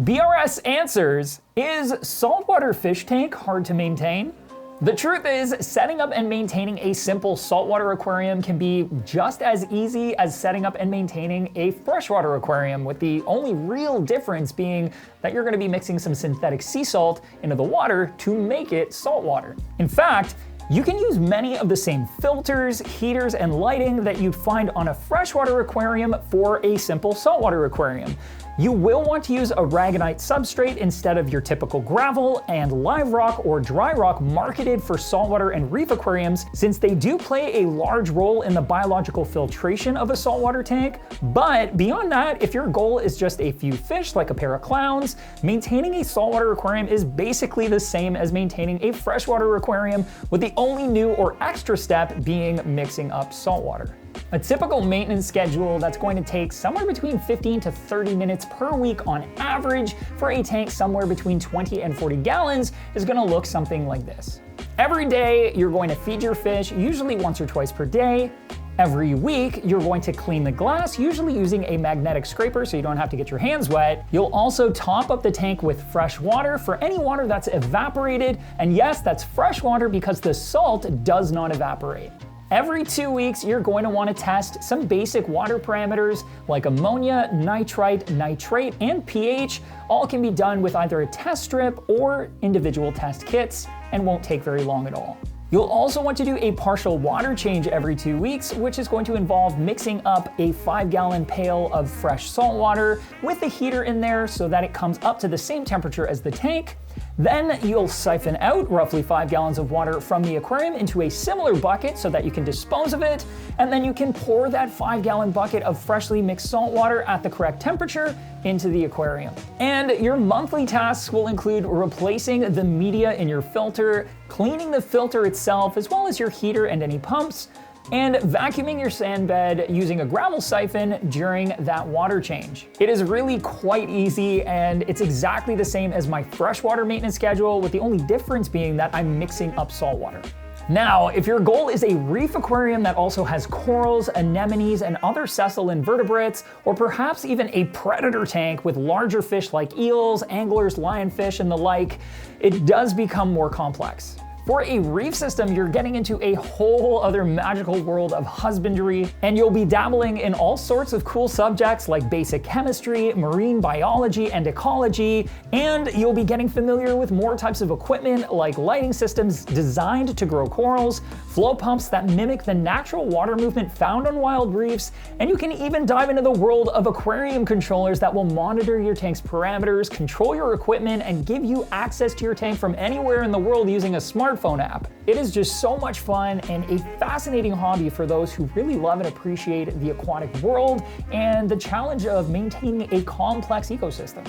BRS answers, is saltwater fish tank hard to maintain? The truth is, setting up and maintaining a simple saltwater aquarium can be just as easy as setting up and maintaining a freshwater aquarium, with the only real difference being that you're going to be mixing some synthetic sea salt into the water to make it saltwater. In fact, you can use many of the same filters, heaters, and lighting that you'd find on a freshwater aquarium for a simple saltwater aquarium. You will want to use a ragonite substrate instead of your typical gravel and live rock or dry rock marketed for saltwater and reef aquariums, since they do play a large role in the biological filtration of a saltwater tank. But beyond that, if your goal is just a few fish like a pair of clowns, maintaining a saltwater aquarium is basically the same as maintaining a freshwater aquarium, with the only new or extra step being mixing up saltwater. A typical maintenance schedule that's going to take somewhere between 15 to 30 minutes per week on average for a tank somewhere between 20 and 40 gallons is going to look something like this. Every day, you're going to feed your fish, usually once or twice per day. Every week, you're going to clean the glass, usually using a magnetic scraper so you don't have to get your hands wet. You'll also top up the tank with fresh water for any water that's evaporated. And yes, that's fresh water because the salt does not evaporate. Every 2 weeks, you're going to want to test some basic water parameters like ammonia, nitrite, nitrate, and pH. All can be done with either a test strip or individual test kits and won't take very long at all. You'll also want to do a partial water change every 2 weeks, which is going to involve mixing up a 5-gallon pail of fresh salt water with a heater in there so that it comes up to the same temperature as the tank. Then you'll siphon out roughly 5 gallons of water from the aquarium into a similar bucket so that you can dispose of it, and then you can pour that 5-gallon bucket of freshly mixed salt water at the correct temperature into the aquarium. And your monthly tasks will include replacing the media in your filter, cleaning the filter itself, as well as your heater and any pumps, and vacuuming your sand bed using a gravel siphon during that water change. It is really quite easy, and it's exactly the same as my freshwater maintenance schedule, with the only difference being that I'm mixing up saltwater. Now, if your goal is a reef aquarium that also has corals, anemones, and other sessile invertebrates, or perhaps even a predator tank with larger fish like eels, anglers, lionfish, and the like, it does become more complex. For a reef system, you're getting into a whole other magical world of husbandry, and you'll be dabbling in all sorts of cool subjects like basic chemistry, marine biology, and ecology, and you'll be getting familiar with more types of equipment like lighting systems designed to grow corals, flow pumps that mimic the natural water movement found on wild reefs, and you can even dive into the world of aquarium controllers that will monitor your tank's parameters, control your equipment, and give you access to your tank from anywhere in the world using a smartphone app. It is just so much fun and a fascinating hobby for those who really love and appreciate the aquatic world and the challenge of maintaining a complex ecosystem.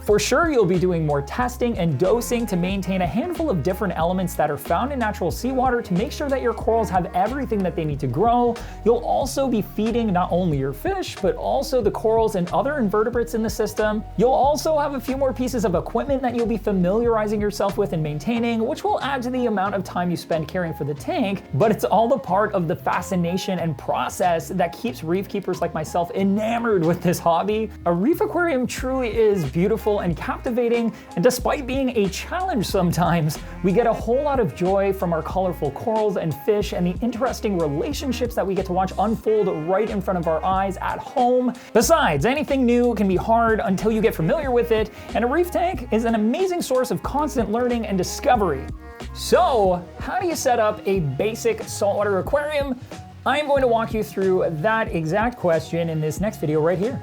For sure, you'll be doing more testing and dosing to maintain a handful of different elements that are found in natural seawater to make sure that your corals have everything that they need to grow. You'll also be feeding not only your fish, but also the corals and other invertebrates in the system. You'll also have a few more pieces of equipment that you'll be familiarizing yourself with and maintaining, which will add to the amount of time you spend caring for the tank, but it's all a part of the fascination and process that keeps reef keepers like myself enamored with this hobby. A reef aquarium truly is beautiful and captivating, and despite being a challenge sometimes, we get a whole lot of joy from our colorful corals and fish and the interesting relationships that we get to watch unfold right in front of our eyes at home. Besides, anything new can be hard until you get familiar with it, and a reef tank is an amazing source of constant learning and discovery. So, how do you set up a basic saltwater aquarium? I am going to walk you through that exact question in this next video right here.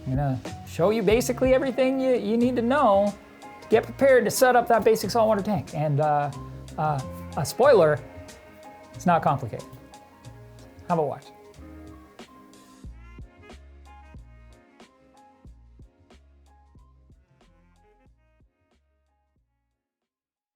I'm gonna show you basically everything you need to know to get prepared to set up that basic saltwater tank. And a spoiler, it's not complicated. Have a watch.